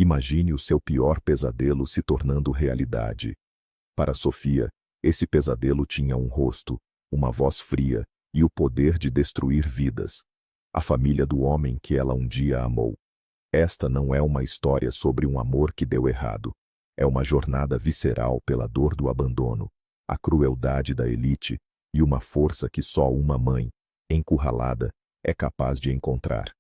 Imagine o seu pior pesadelo se tornando realidade. Para Sofia, esse pesadelo tinha um rosto, uma voz fria e o poder de destruir vidas. A família do homem que ela um dia amou. Esta não é uma história sobre um amor que deu errado. É uma jornada visceral pela dor do abandono, a crueldade da elite e uma força que só uma mãe, encurralada, é capaz de encontrar.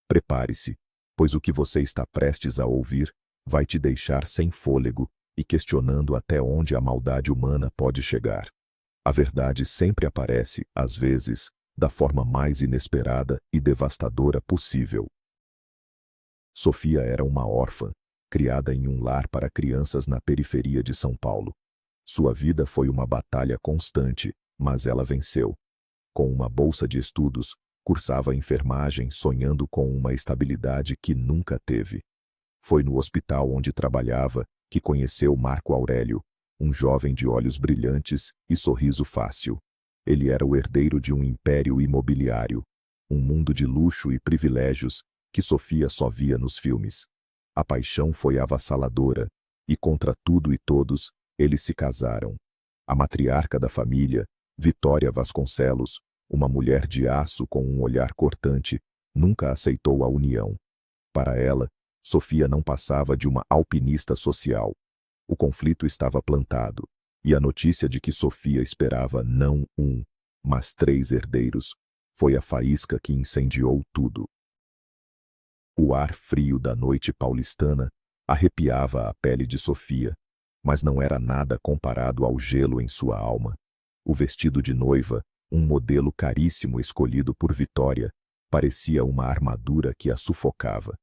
Prepare-se, pois o que você está prestes a ouvir vai te deixar sem fôlego e questionando até onde a maldade humana pode chegar. A verdade sempre aparece, às vezes, da forma mais inesperada e devastadora possível. Sofia era uma órfã, criada em um lar para crianças na periferia de São Paulo. Sua vida foi uma batalha constante, mas ela venceu. Com uma bolsa de estudos, cursava enfermagem sonhando com uma estabilidade que nunca teve. Foi no hospital onde trabalhava que conheceu Marco Aurélio, um jovem de olhos brilhantes e sorriso fácil. Ele era o herdeiro de um império imobiliário, um mundo de luxo e privilégios que Sofia só via nos filmes. A paixão foi avassaladora, e contra tudo e todos, eles se casaram. A matriarca da família, Vitória Vasconcelos, uma mulher de aço com um olhar cortante, nunca aceitou a união. Para ela, Sofia não passava de uma alpinista social. O conflito estava plantado, e a notícia de que Sofia esperava não um, mas 3 herdeiros, foi a faísca que incendiou tudo. O ar frio da noite paulistana arrepiava a pele de Sofia, mas não era nada comparado ao gelo em sua alma. O vestido de noiva, um modelo caríssimo escolhido por Vitória, parecia uma armadura que a sufocava.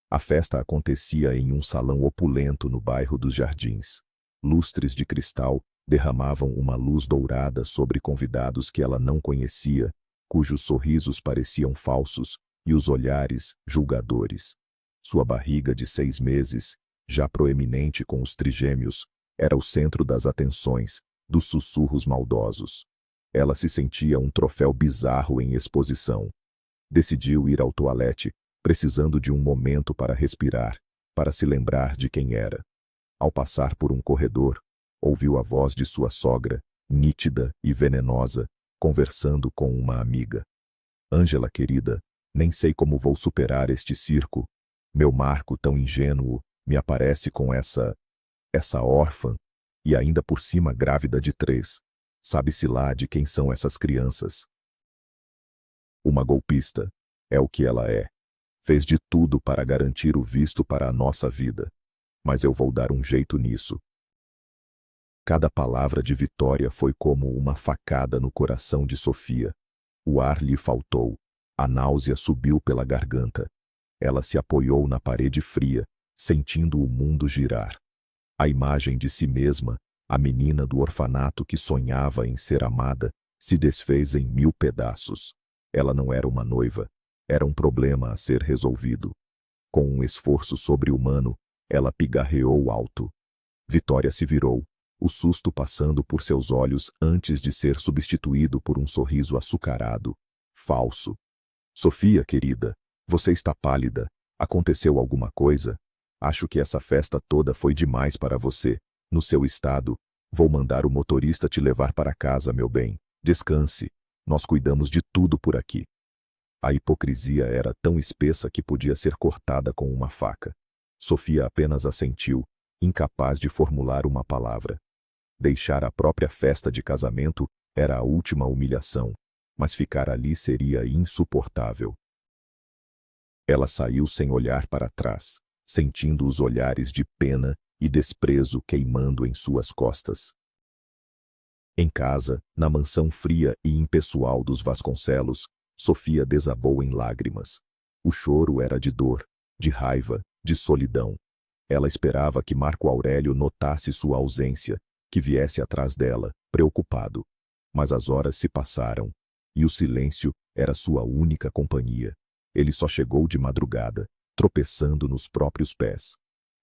A festa acontecia em um salão opulento no bairro dos Jardins. Lustres de cristal derramavam uma luz dourada sobre convidados que ela não conhecia, cujos sorrisos pareciam falsos e os olhares julgadores. Sua barriga de 6 meses, já proeminente com os trigêmeos, era o centro das atenções, dos sussurros maldosos. Ela se sentia um troféu bizarro em exposição. Decidiu ir ao toalete, precisando de um momento para respirar, para se lembrar de quem era. Ao passar por um corredor, ouviu a voz de sua sogra, nítida e venenosa, conversando com uma amiga. Ângela, querida, nem sei como vou superar este circo. Meu Marco tão ingênuo me aparece com essa órfã, e ainda por cima grávida de 3. Sabe-se lá de quem são essas crianças. Uma golpista, é o que ela é. Fez de tudo para garantir o visto para a nossa vida. Mas eu vou dar um jeito nisso. Cada palavra de Vitória foi como uma facada no coração de Sofia. O ar lhe faltou. A náusea subiu pela garganta. Ela se apoiou na parede fria, sentindo o mundo girar. A imagem de si mesma, a menina do orfanato que sonhava em ser amada, se desfez em 1000 pedaços. Ela não era uma noiva. Era um problema a ser resolvido. Com um esforço sobre-humano, ela pigarreou alto. Vitória se virou, o susto passando por seus olhos antes de ser substituído por um sorriso açucarado, falso. Sofia, querida, você está pálida. Aconteceu alguma coisa? Acho que essa festa toda foi demais para você. No seu estado, vou mandar o motorista te levar para casa, meu bem. Descanse. Nós cuidamos de tudo por aqui. A hipocrisia era tão espessa que podia ser cortada com uma faca. Sofia apenas assentiu, incapaz de formular uma palavra. Deixar a própria festa de casamento era a última humilhação, mas ficar ali seria insuportável. Ela saiu sem olhar para trás, sentindo os olhares de pena e desprezo queimando em suas costas. Em casa, na mansão fria e impessoal dos Vasconcelos, Sofia desabou em lágrimas. O choro era de dor, de raiva, de solidão. Ela esperava que Marco Aurélio notasse sua ausência, que viesse atrás dela, preocupado. Mas as horas se passaram, e o silêncio era sua única companhia. Ele só chegou de madrugada, tropeçando nos próprios pés.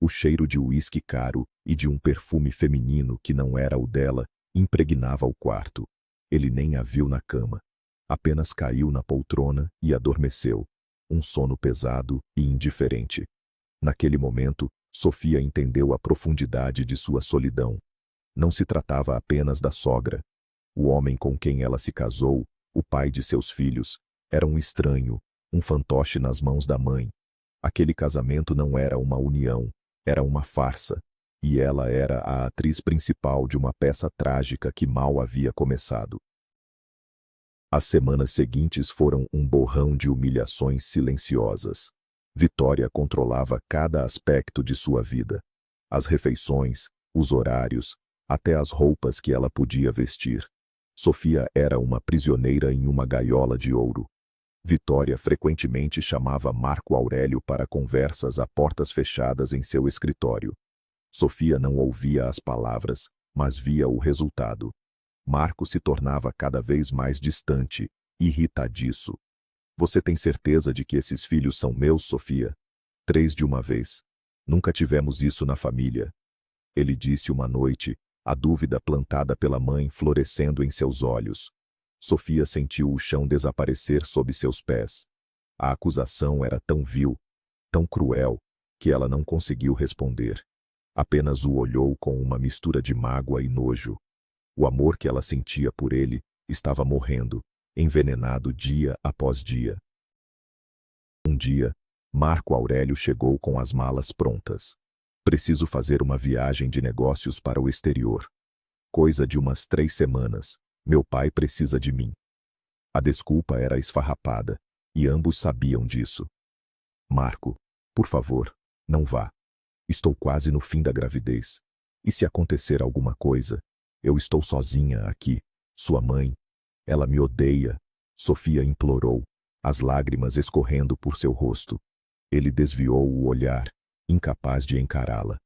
O cheiro de uísque caro e de um perfume feminino que não era o dela impregnava o quarto. Ele nem a viu na cama. Apenas caiu na poltrona e adormeceu, um sono pesado e indiferente. Naquele momento, Sofia entendeu a profundidade de sua solidão. Não se tratava apenas da sogra. O homem com quem ela se casou, o pai de seus filhos, era um estranho, um fantoche nas mãos da mãe. Aquele casamento não era uma união, era uma farsa. E ela era a atriz principal de uma peça trágica que mal havia começado. As semanas seguintes foram um borrão de humilhações silenciosas. Vitória controlava cada aspecto de sua vida. As refeições, os horários, até as roupas que ela podia vestir. Sofia era uma prisioneira em uma gaiola de ouro. Vitória frequentemente chamava Marco Aurélio para conversas a portas fechadas em seu escritório. Sofia não ouvia as palavras, mas via o resultado. Marco se tornava cada vez mais distante, irritadiço. Você tem certeza de que esses filhos são meus, Sofia? 3 de uma vez. Nunca tivemos isso na família. Ele disse uma noite, a dúvida plantada pela mãe florescendo em seus olhos. Sofia sentiu o chão desaparecer sob seus pés. A acusação era tão vil, tão cruel, que ela não conseguiu responder. Apenas o olhou com uma mistura de mágoa e nojo. O amor que ela sentia por ele estava morrendo, envenenado dia após dia. Um dia, Marco Aurélio chegou com as malas prontas. Preciso fazer uma viagem de negócios para o exterior. Coisa de umas 3 semanas. Meu pai precisa de mim. A desculpa era esfarrapada, e ambos sabiam disso. Marco, por favor, não vá. Estou quase no fim da gravidez. E se acontecer alguma coisa? Eu estou sozinha aqui. Sua mãe. Ela me odeia. Sofia implorou, as lágrimas escorrendo por seu rosto. Ele desviou o olhar, incapaz de encará-la.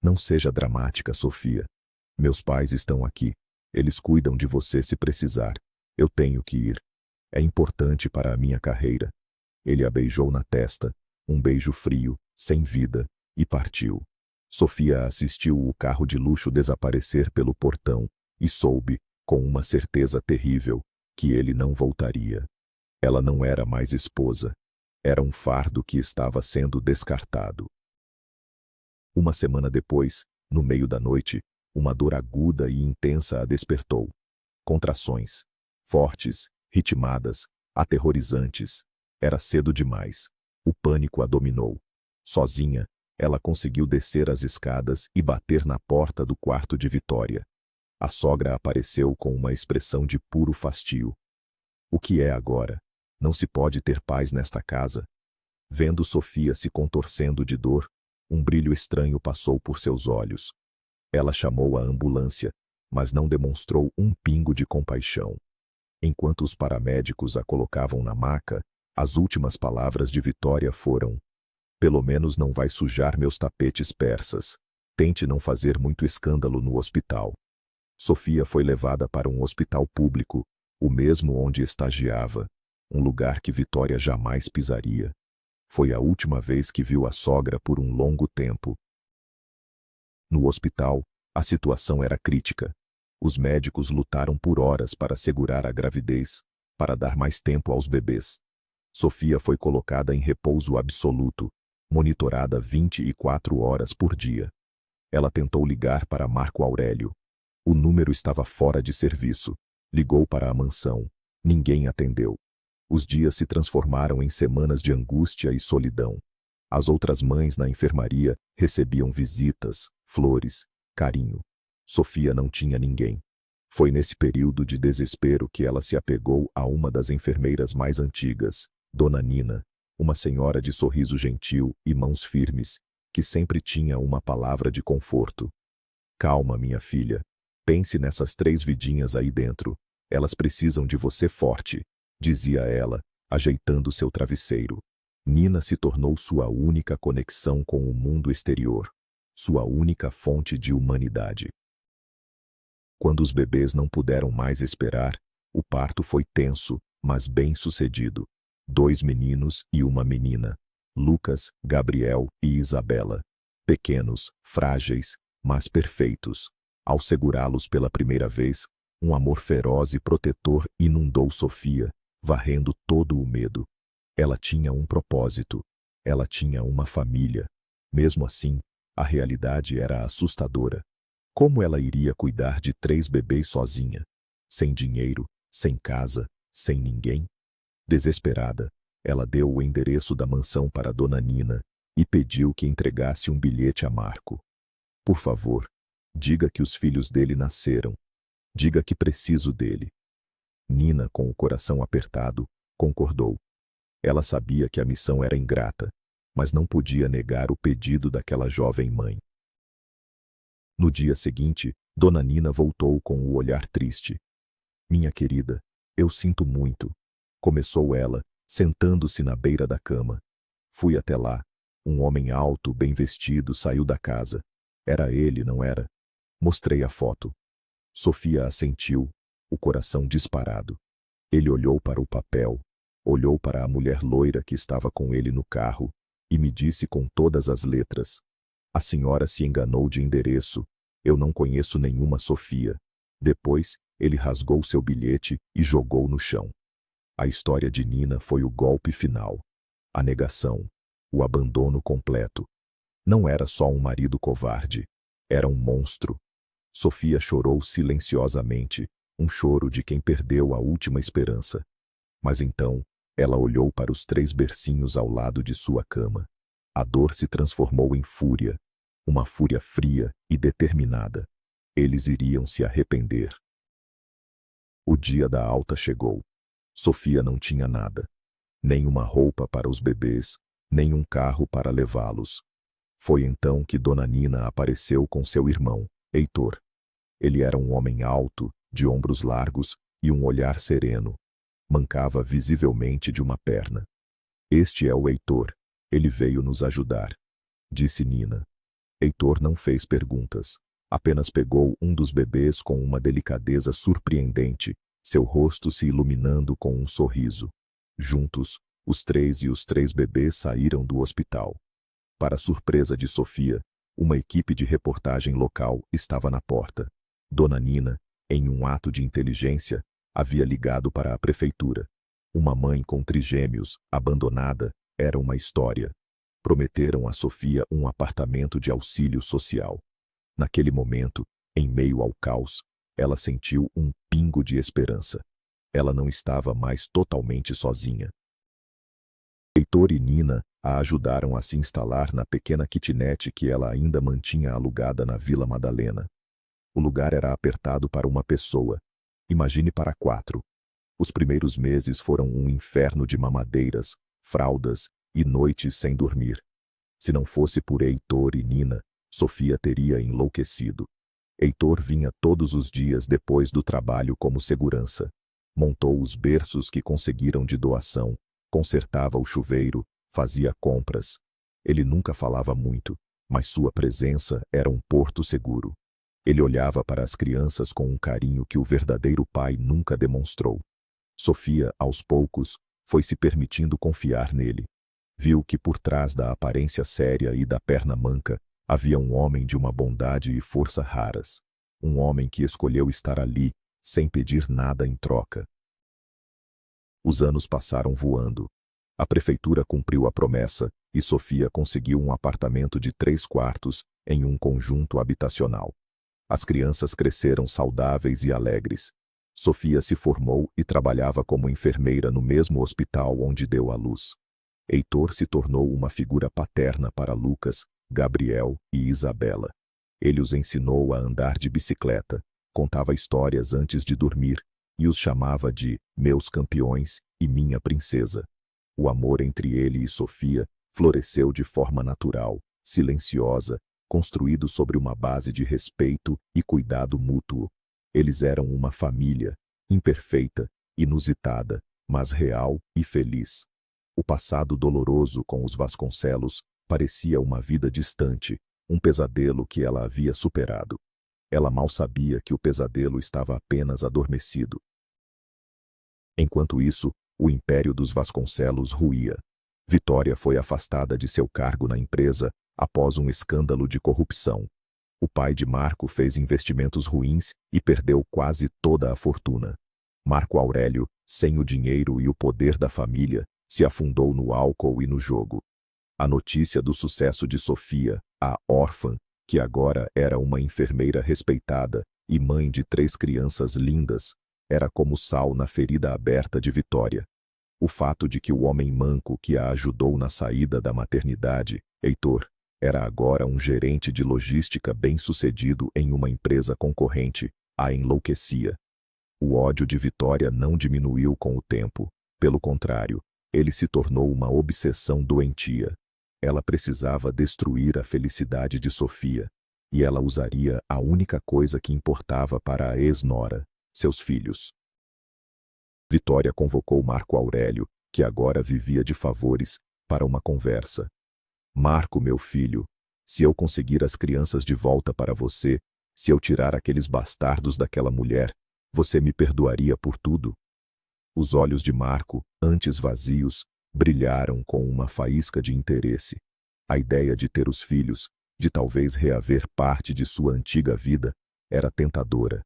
Não seja dramática, Sofia. Meus pais estão aqui. Eles cuidam de você se precisar. Eu tenho que ir. É importante para a minha carreira. Ele a beijou na testa, um beijo frio, sem vida, e partiu. Sofia assistiu o carro de luxo desaparecer pelo portão e soube, com uma certeza terrível, que ele não voltaria. Ela não era mais esposa. Era um fardo que estava sendo descartado. Uma semana depois, no meio da noite, uma dor aguda e intensa a despertou. Contrações. Fortes, ritmadas, aterrorizantes. Era cedo demais. O pânico a dominou. Sozinha, ela conseguiu descer as escadas e bater na porta do quarto de Vitória. A sogra apareceu com uma expressão de puro fastio. O que é agora? Não se pode ter paz nesta casa? Vendo Sofia se contorcendo de dor, um brilho estranho passou por seus olhos. Ela chamou a ambulância, mas não demonstrou um pingo de compaixão. Enquanto os paramédicos a colocavam na maca, as últimas palavras de Vitória foram: pelo menos não vai sujar meus tapetes persas. Tente não fazer muito escândalo no hospital. Sofia foi levada para um hospital público, o mesmo onde estagiava, um lugar que Vitória jamais pisaria. Foi a última vez que viu a sogra por um longo tempo. No hospital, a situação era crítica. Os médicos lutaram por horas para segurar a gravidez, para dar mais tempo aos bebês. Sofia foi colocada em repouso absoluto, monitorada 24 horas por dia. Ela tentou ligar para Marco Aurélio. O número estava fora de serviço. Ligou para a mansão. Ninguém atendeu. Os dias se transformaram em semanas de angústia e solidão. As outras mães na enfermaria recebiam visitas, flores, carinho. Sofia não tinha ninguém. Foi nesse período de desespero que ela se apegou a uma das enfermeiras mais antigas, Dona Nina, uma senhora de sorriso gentil e mãos firmes, que sempre tinha uma palavra de conforto. Calma, minha filha. Pense nessas 3 vidinhas aí dentro. Elas precisam de você forte, dizia ela, ajeitando seu travesseiro. Nina se tornou sua única conexão com o mundo exterior, sua única fonte de humanidade. Quando os bebês não puderam mais esperar, o parto foi tenso, mas bem-sucedido. 2 meninos e uma menina, Lucas, Gabriel e Isabela. Pequenos, frágeis, mas perfeitos. Ao segurá-los pela primeira vez, um amor feroz e protetor inundou Sofia, varrendo todo o medo. Ela tinha um propósito. Ela tinha uma família. Mesmo assim, A realidade era assustadora. Como ela iria cuidar de 3 bebês sozinha? Sem dinheiro, sem casa, sem ninguém? Desesperada, ela deu o endereço da mansão para Dona Nina e pediu que entregasse um bilhete a Marco. Por favor, diga que os filhos dele nasceram. Diga que preciso dele. Nina, com o coração apertado, concordou. Ela sabia que a missão era ingrata, mas não podia negar o pedido daquela jovem mãe. No dia seguinte, Dona Nina voltou com o olhar triste. Minha querida, eu sinto muito, começou ela, sentando-se na beira da cama. Fui até lá. Um homem alto, bem vestido, saiu da casa. Era ele, não era? Mostrei a foto. Sofia assentiu, o coração disparado. Ele olhou para o papel, olhou para a mulher loira que estava com ele no carro e me disse com todas as letras: a senhora se enganou de endereço. Eu não conheço nenhuma Sofia. Depois, ele rasgou seu bilhete e jogou no chão. A história de Nina foi o golpe final. A negação, o abandono completo. Não era só um marido covarde, era um monstro. Sofia chorou silenciosamente, um choro de quem perdeu a última esperança. Mas então, ela olhou para os 3 bercinhos ao lado de sua cama. A dor se transformou em fúria, uma fúria fria e determinada. Eles iriam se arrepender. O dia da alta chegou. Sofia não tinha nada. Nem uma roupa para os bebês, nem um carro para levá-los. Foi então que Dona Nina apareceu com seu irmão, Heitor. Ele era um homem alto, de ombros largos e um olhar sereno. Mancava visivelmente de uma perna. Este é o Heitor. Ele veio nos ajudar, disse Nina. Heitor não fez perguntas. Apenas pegou um dos bebês com uma delicadeza surpreendente, seu rosto se iluminando com um sorriso. Juntos, os 3 e os 3 bebês saíram do hospital. Para surpresa de Sofia, uma equipe de reportagem local estava na porta. Dona Nina, em um ato de inteligência, havia ligado para a prefeitura. Uma mãe com trigêmeos, abandonada, era uma história. Prometeram a Sofia um apartamento de auxílio social. Naquele momento, em meio ao caos, ela sentiu um pingo de esperança. Ela não estava mais totalmente sozinha. Heitor e Nina a ajudaram a se instalar na pequena kitnet que ela ainda mantinha alugada na Vila Madalena. O lugar era apertado para uma pessoa. Imagine para 4. Os primeiros meses foram um inferno de mamadeiras, fraldas e noites sem dormir. Se não fosse por Heitor e Nina, Sofia teria enlouquecido. Heitor vinha todos os dias depois do trabalho como segurança. Montou os berços que conseguiram de doação, consertava o chuveiro, fazia compras. Ele nunca falava muito, mas sua presença era um porto seguro. Ele olhava para as crianças com um carinho que o verdadeiro pai nunca demonstrou. Sofia, aos poucos, foi se permitindo confiar nele. Viu que por trás da aparência séria e da perna manca, havia um homem de uma bondade e força raras. Um homem que escolheu estar ali, sem pedir nada em troca. Os anos passaram voando. A prefeitura cumpriu a promessa e Sofia conseguiu um apartamento de 3 quartos em um conjunto habitacional. As crianças cresceram saudáveis e alegres. Sofia se formou e trabalhava como enfermeira no mesmo hospital onde deu à luz. Heitor se tornou uma figura paterna para Lucas, Gabriel e Isabela. Ele os ensinou a andar de bicicleta, contava histórias antes de dormir e os chamava de meus campeões e minha princesa. O amor entre ele e Sofia floresceu de forma natural, silenciosa, construído sobre uma base de respeito e cuidado mútuo. Eles eram uma família, imperfeita, inusitada, mas real e feliz. O passado doloroso com os Vasconcelos parecia uma vida distante, um pesadelo que ela havia superado. Ela mal sabia que o pesadelo estava apenas adormecido. Enquanto isso, o império dos Vasconcelos ruía. Vitória foi afastada de seu cargo na empresa após um escândalo de corrupção. O pai de Marco fez investimentos ruins e perdeu quase toda a fortuna. Marco Aurélio, sem o dinheiro e o poder da família, se afundou no álcool e no jogo. A notícia do sucesso de Sofia A órfã, que agora era uma enfermeira respeitada e mãe de 3 crianças lindas, era como sal na ferida aberta de Vitória. O fato de que o homem manco que a ajudou na saída da maternidade, Heitor, era agora um gerente de logística bem-sucedido em uma empresa concorrente, a enlouquecia. O ódio de Vitória não diminuiu com o tempo. Pelo contrário, ele se tornou uma obsessão doentia. Ela precisava destruir a felicidade de Sofia, e ela usaria a única coisa que importava para a ex-nora, seus filhos. Vitória convocou Marco Aurélio, que agora vivia de favores, para uma conversa. Marco, meu filho, se eu conseguir as crianças de volta para você, se eu tirar aqueles bastardos daquela mulher, você me perdoaria por tudo? Os olhos de Marco, antes vazios, brilharam com uma faísca de interesse. A ideia de ter os filhos, de talvez reaver parte de sua antiga vida, era tentadora.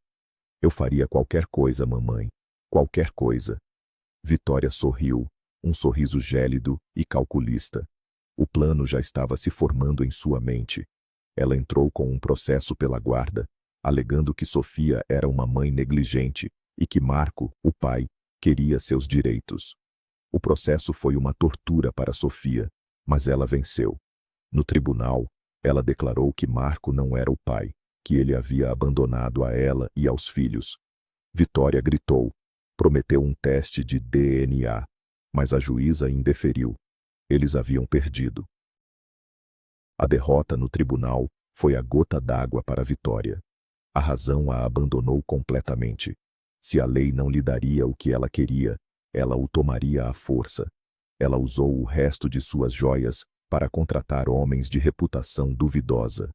Eu faria qualquer coisa, mamãe. Qualquer coisa. Vitória sorriu, um sorriso gélido e calculista. O plano já estava se formando em sua mente. Ela entrou com um processo pela guarda, alegando que Sofia era uma mãe negligente e que Marco, o pai, queria seus direitos. O processo foi uma tortura para Sofia, mas ela venceu. No tribunal, ela declarou que Marco não era o pai, que ele havia abandonado a ela e aos filhos. Vitória gritou, prometeu um teste de DNA, mas a juíza indeferiu. Eles haviam perdido. A derrota no tribunal foi a gota d'água para Vitória. A razão a abandonou completamente. Se a lei não lhe daria o que ela queria, ela o tomaria à força. Ela usou o resto de suas joias para contratar homens de reputação duvidosa.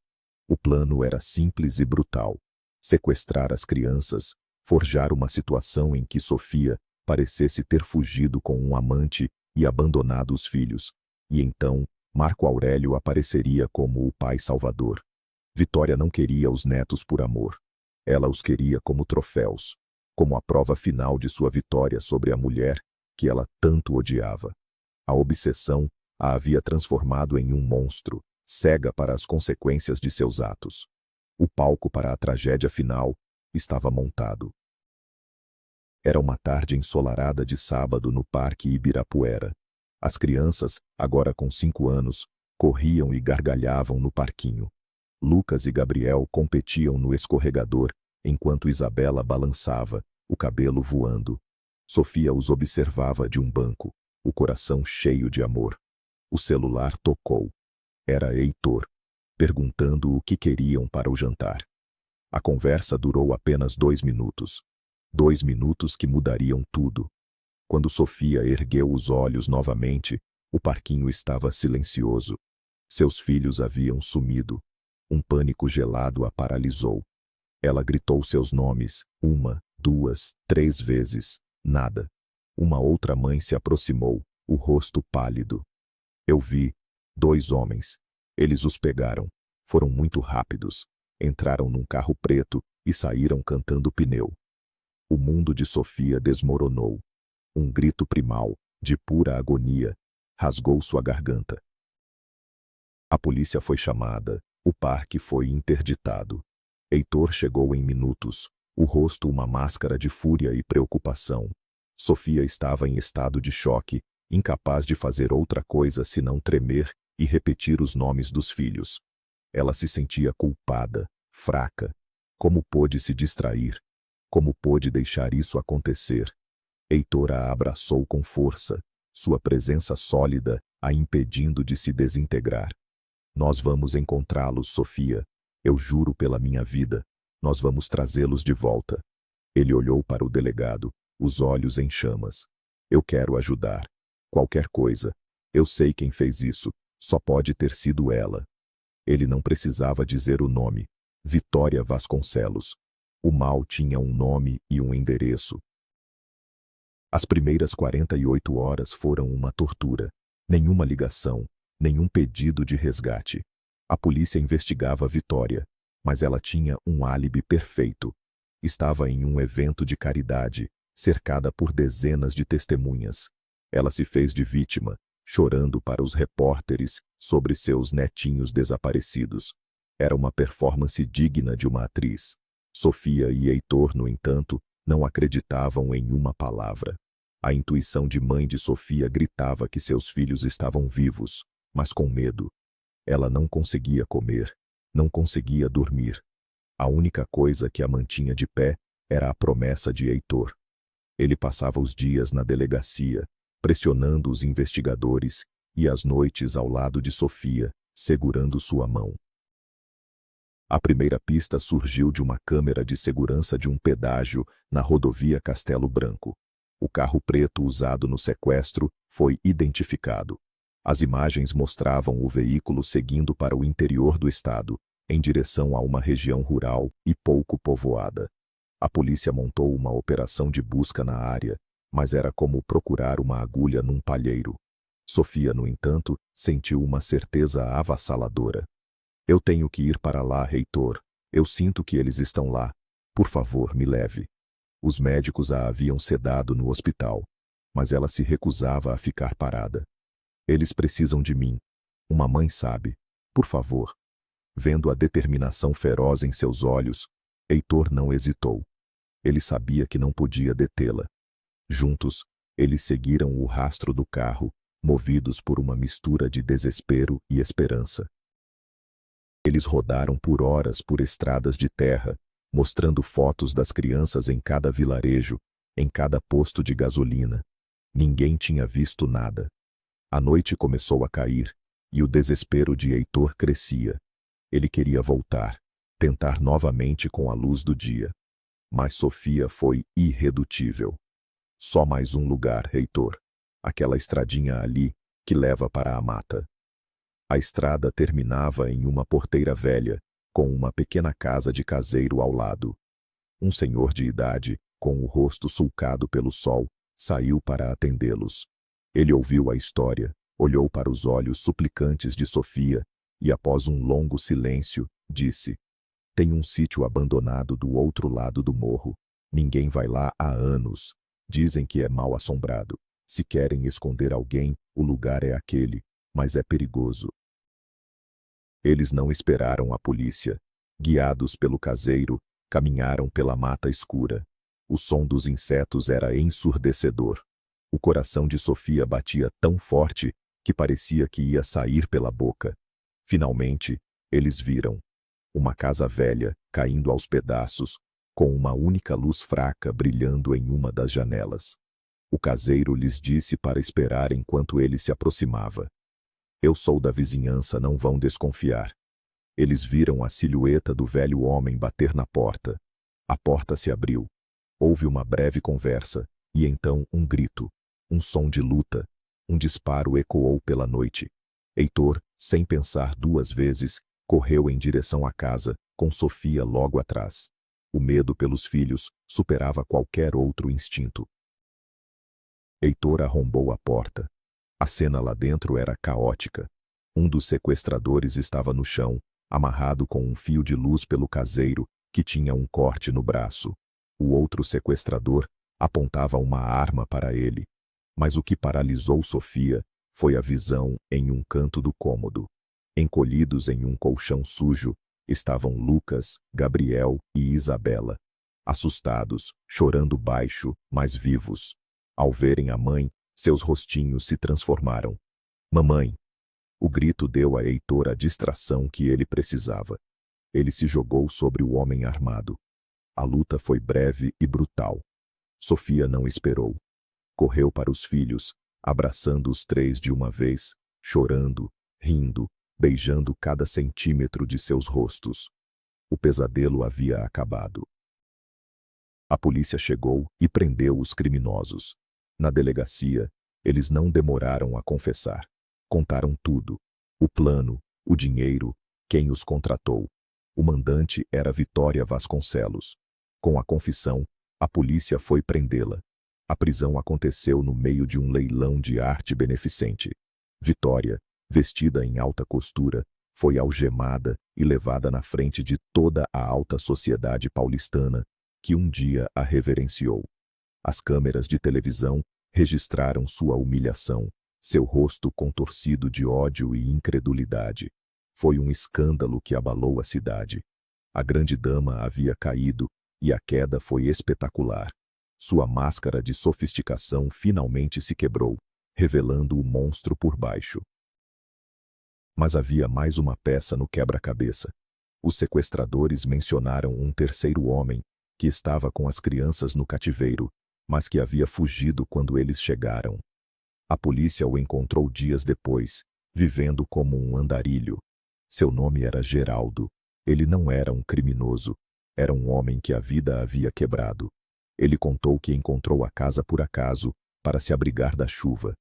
O plano era simples e brutal. Sequestrar as crianças, forjar uma situação em que Sofia parecesse ter fugido com um amante e abandonado os filhos, e então Marco Aurélio apareceria como o pai salvador. Vitória não queria os netos por amor. Ela os queria como troféus, como a prova final de sua vitória sobre a mulher que ela tanto odiava. A obsessão a havia transformado em um monstro, cega para as consequências de seus atos. O palco para a tragédia final estava montado. Era uma tarde ensolarada de sábado no Parque Ibirapuera. As crianças, agora com 5 anos, corriam e gargalhavam no parquinho. Lucas e Gabriel competiam no escorregador, enquanto Isabela balançava, o cabelo voando. Sofia os observava de um banco, o coração cheio de amor. O celular tocou. Era Heitor, perguntando o que queriam para o jantar. A conversa durou apenas 2 minutos. 2 minutos que mudariam tudo. Quando Sofia ergueu os olhos novamente, o parquinho estava silencioso. Seus filhos haviam sumido. Um pânico gelado a paralisou. Ela gritou seus nomes, 1, 2, 3 vezes. Nada. Uma outra mãe se aproximou, o rosto pálido. Eu vi 2 homens. Eles os pegaram. Foram muito rápidos. Entraram num carro preto e saíram cantando pneu. O mundo de Sofia desmoronou. Um grito primal, de pura agonia, rasgou sua garganta. A polícia foi chamada, o parque foi interditado. Heitor chegou em minutos, o rosto uma máscara de fúria e preocupação. Sofia estava em estado de choque, incapaz de fazer outra coisa senão tremer e repetir os nomes dos filhos. Ela se sentia culpada, fraca. Como pôde se distrair? Como pôde deixar isso acontecer? Heitor a abraçou com força, sua presença sólida a impedindo de se desintegrar. Nós vamos encontrá-los, Sofia. Eu juro pela minha vida. Nós vamos trazê-los de volta. Ele olhou para o delegado, os olhos em chamas. Eu quero ajudar. Qualquer coisa. Eu sei quem fez isso. Só pode ter sido ela. Ele não precisava dizer o nome. Vitória Vasconcelos. O mal tinha um nome e um endereço. As primeiras 48 horas foram uma tortura. Nenhuma ligação, nenhum pedido de resgate. A polícia investigava Vitória, mas ela tinha um álibi perfeito. Estava em um evento de caridade, cercada por dezenas de testemunhas. Ela se fez de vítima, chorando para os repórteres sobre seus netinhos desaparecidos. Era uma performance digna de uma atriz. Sofia e Heitor, no entanto, não acreditavam em uma palavra. A intuição de mãe de Sofia gritava que seus filhos estavam vivos, mas com medo. Ela não conseguia comer, não conseguia dormir. A única coisa que a mantinha de pé era a promessa de Heitor. Ele passava os dias na delegacia, pressionando os investigadores, e as noites ao lado de Sofia, segurando sua mão. A primeira pista surgiu de uma câmera de segurança de um pedágio na rodovia Castelo Branco. O carro preto usado no sequestro foi identificado. As imagens mostravam o veículo seguindo para o interior do estado, em direção a uma região rural e pouco povoada. A polícia montou uma operação de busca na área, mas era como procurar uma agulha num palheiro. Sofia, no entanto, sentiu uma certeza avassaladora. Eu tenho que ir para lá, Heitor. Eu sinto que eles estão lá. Por favor, me leve. Os médicos a haviam sedado no hospital, mas ela se recusava a ficar parada. Eles precisam de mim. Uma mãe sabe. Por favor. Vendo a determinação feroz em seus olhos, Heitor não hesitou. Ele sabia que não podia detê-la. Juntos, eles seguiram o rastro do carro, movidos por uma mistura de desespero e esperança. Eles rodaram por horas por estradas de terra, mostrando fotos das crianças em cada vilarejo, em cada posto de gasolina. Ninguém tinha visto nada. A noite começou a cair, e o desespero de Heitor crescia. Ele queria voltar, tentar novamente com a luz do dia. Mas Sofia foi irredutível. Só mais um lugar, Heitor. Aquela estradinha ali, que leva para a mata. A estrada terminava em uma porteira velha, com uma pequena casa de caseiro ao lado. Um senhor de idade, com o rosto sulcado pelo sol, saiu para atendê-los. Ele ouviu a história, olhou para os olhos suplicantes de Sofia e, após um longo silêncio, disse: "Tem um sítio abandonado do outro lado do morro. Ninguém vai lá há anos. Dizem que é mal assombrado. Se querem esconder alguém, o lugar é aquele, mas é perigoso." Eles não esperaram a polícia. Guiados pelo caseiro, caminharam pela mata escura. O som dos insetos era ensurdecedor. O coração de Sofia batia tão forte que parecia que ia sair pela boca. Finalmente, eles viram uma casa velha caindo aos pedaços, com uma única luz fraca brilhando em uma das janelas. O caseiro lhes disse para esperar enquanto ele se aproximava. "Eu sou da vizinhança, não vão desconfiar." Eles viram a silhueta do velho homem bater na porta. A porta se abriu. Houve uma breve conversa, e então um grito, um som de luta. Um disparo ecoou pela noite. Heitor, sem pensar duas vezes, correu em direção à casa, com Sofia logo atrás. O medo pelos filhos superava qualquer outro instinto. Heitor arrombou a porta. A cena lá dentro era caótica. Um dos sequestradores estava no chão, amarrado com um fio de luz pelo caseiro, que tinha um corte no braço. O outro sequestrador apontava uma arma para ele. Mas o que paralisou Sofia foi a visão em um canto do cômodo. Encolhidos em um colchão sujo, estavam Lucas, Gabriel e Isabela. Assustados, chorando baixo, mas vivos. Ao verem a mãe, seus rostinhos se transformaram. "Mamãe!" O grito deu a Heitor a distração que ele precisava. Ele se jogou sobre o homem armado. A luta foi breve e brutal. Sofia não esperou. Correu para os filhos, abraçando os três de uma vez, chorando, rindo, beijando cada centímetro de seus rostos. O pesadelo havia acabado. A polícia chegou e prendeu os criminosos. Na delegacia, eles não demoraram a confessar. Contaram tudo: o plano, o dinheiro, quem os contratou. O mandante era Vitória Vasconcelos. Com a confissão, a polícia foi prendê-la. A prisão aconteceu no meio de um leilão de arte beneficente. Vitória, vestida em alta costura, foi algemada e levada na frente de toda a alta sociedade paulistana, que um dia a reverenciou. As câmeras de televisão registraram sua humilhação, seu rosto contorcido de ódio e incredulidade. Foi um escândalo que abalou a cidade. A grande dama havia caído, e a queda foi espetacular. Sua máscara de sofisticação finalmente se quebrou, revelando o monstro por baixo. Mas havia mais uma peça no quebra-cabeça. Os sequestradores mencionaram um terceiro homem, que estava com as crianças no cativeiro, mas que havia fugido quando eles chegaram. A polícia o encontrou dias depois, vivendo como um andarilho. Seu nome era Geraldo. Ele não era um criminoso. Era um homem que a vida havia quebrado. Ele contou que encontrou a casa por acaso, para se abrigar da chuva.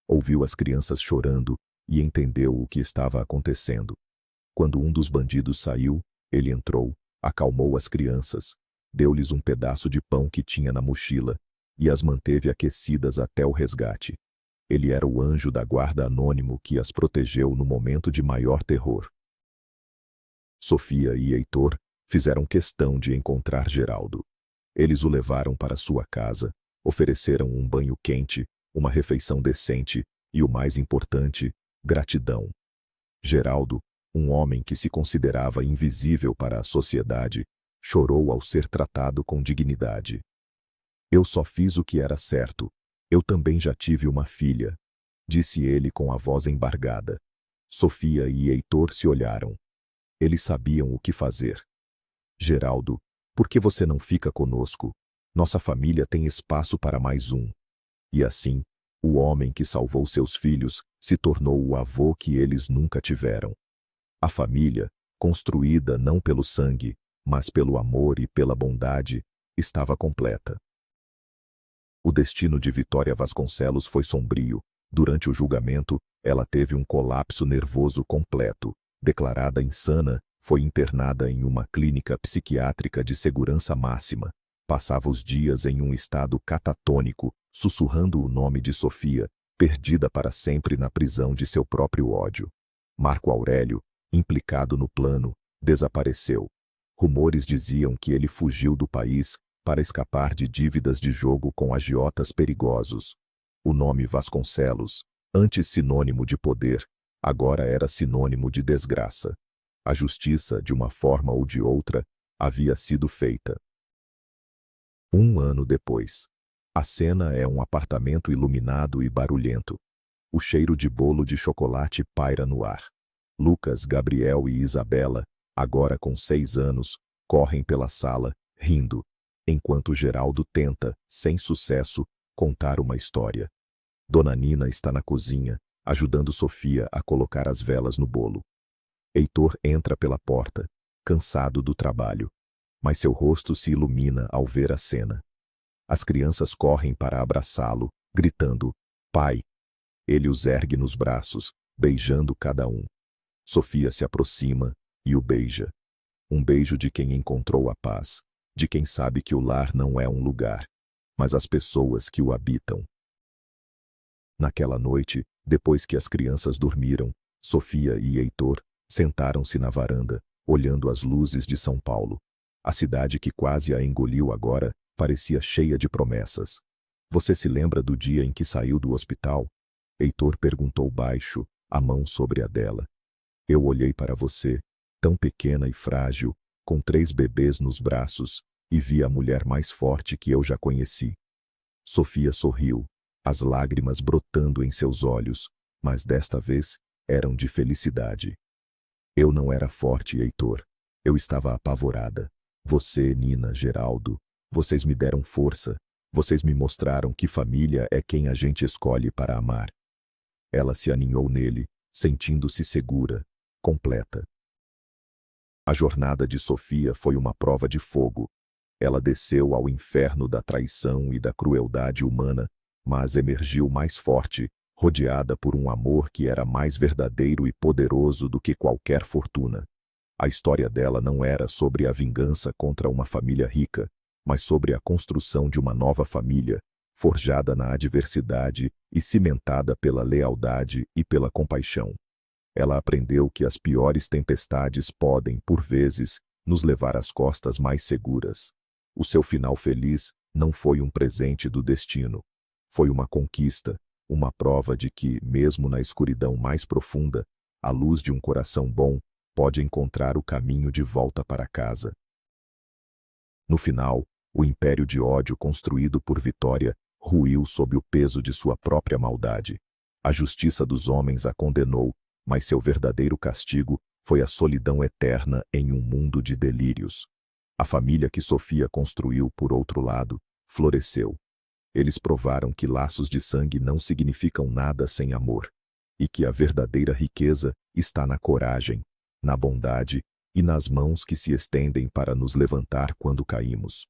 Ouviu as crianças chorando e entendeu o que estava acontecendo. Quando um dos bandidos saiu, ele entrou, acalmou as crianças, deu-lhes um pedaço de pão que tinha na mochila e as manteve aquecidas até o resgate. Ele era o anjo da guarda anônimo que as protegeu no momento de maior terror. Sofia e Heitor fizeram questão de encontrar Geraldo. Eles o levaram para sua casa, ofereceram um banho quente, uma refeição decente e, o mais importante, gratidão. Geraldo, um homem que se considerava invisível para a sociedade, chorou ao ser tratado com dignidade. Eu só fiz o que era certo. Eu também já tive uma filha, disse ele com a voz embargada. Sofia e Heitor se olharam. Eles sabiam o que fazer. Geraldo, por que você não fica conosco? Nossa família tem espaço para mais um. E assim, o homem que salvou seus filhos se tornou o avô que eles nunca tiveram. A família, construída não pelo sangue, mas pelo amor e pela bondade, estava completa. O destino de Vitória Vasconcelos foi sombrio. Durante o julgamento, ela teve um colapso nervoso completo. Declarada insana, foi internada em uma clínica psiquiátrica de segurança máxima. Passava os dias em um estado catatônico, sussurrando o nome de Sofia, perdida para sempre na prisão de seu próprio ódio. Marco Aurélio, implicado no plano, desapareceu. Rumores diziam que ele fugiu do país para escapar de dívidas de jogo com agiotas perigosos. O nome Vasconcelos, antes sinônimo de poder, agora era sinônimo de desgraça. A justiça, de uma forma ou de outra, havia sido feita. Um ano depois. A cena é um apartamento iluminado e barulhento. O cheiro de bolo de chocolate paira no ar. Lucas, Gabriel e Isabela, agora com 6 anos, correm pela sala, rindo, enquanto Geraldo tenta, sem sucesso, contar uma história. Dona Nina está na cozinha, ajudando Sofia a colocar as velas no bolo. Heitor entra pela porta, cansado do trabalho, mas seu rosto se ilumina ao ver a cena. As crianças correm para abraçá-lo, gritando, "Pai!" Ele os ergue nos braços, beijando cada um. Sofia se aproxima e o beija. Um beijo de quem encontrou a paz, de quem sabe que o lar não é um lugar, mas as pessoas que o habitam. Naquela noite, depois que as crianças dormiram, Sofia e Heitor sentaram-se na varanda, olhando as luzes de São Paulo. A cidade que quase a engoliu agora parecia cheia de promessas. Você se lembra do dia em que saiu do hospital? Heitor perguntou baixo, a mão sobre a dela. Eu olhei para você, tão pequena e frágil, com 3 bebês nos braços, e vi a mulher mais forte que eu já conheci. Sofia sorriu, as lágrimas brotando em seus olhos, mas desta vez eram de felicidade. Eu não era forte, Heitor. Eu estava apavorada. Você, Nina, Geraldo, vocês me deram força. Vocês me mostraram que família é quem a gente escolhe para amar. Ela se aninhou nele, sentindo-se segura, completa. A jornada de Sofia foi uma prova de fogo. Ela desceu ao inferno da traição e da crueldade humana, mas emergiu mais forte, rodeada por um amor que era mais verdadeiro e poderoso do que qualquer fortuna. A história dela não era sobre a vingança contra uma família rica, mas sobre a construção de uma nova família, forjada na adversidade e cimentada pela lealdade e pela compaixão. Ela aprendeu que as piores tempestades podem, por vezes, nos levar às costas mais seguras. O seu final feliz não foi um presente do destino. Foi uma conquista, uma prova de que, mesmo na escuridão mais profunda, a luz de um coração bom pode encontrar o caminho de volta para casa. No final, o império de ódio construído por Vitória ruiu sob o peso de sua própria maldade. A justiça dos homens a condenou, mas seu verdadeiro castigo foi a solidão eterna em um mundo de delírios. A família que Sofia construiu, por outro lado, floresceu. Eles provaram que laços de sangue não significam nada sem amor, e que a verdadeira riqueza está na coragem, na bondade e nas mãos que se estendem para nos levantar quando caímos.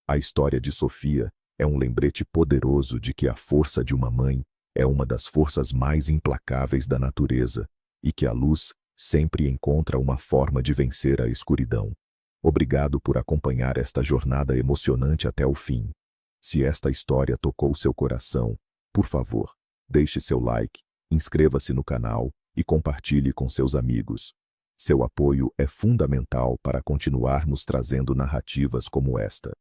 A história de Sofia é um lembrete poderoso de que a força de uma mãe é uma das forças mais implacáveis da natureza e que a luz sempre encontra uma forma de vencer a escuridão. Obrigado por acompanhar esta jornada emocionante até o fim. Se esta história tocou seu coração, por favor, deixe seu like, inscreva-se no canal e compartilhe com seus amigos. Seu apoio é fundamental para continuarmos trazendo narrativas como esta.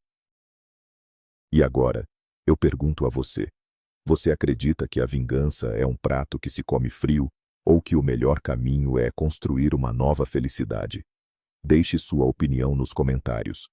E agora, eu pergunto a você: você acredita que a vingança é um prato que se come frio, ou que o melhor caminho é construir uma nova felicidade? Deixe sua opinião nos comentários.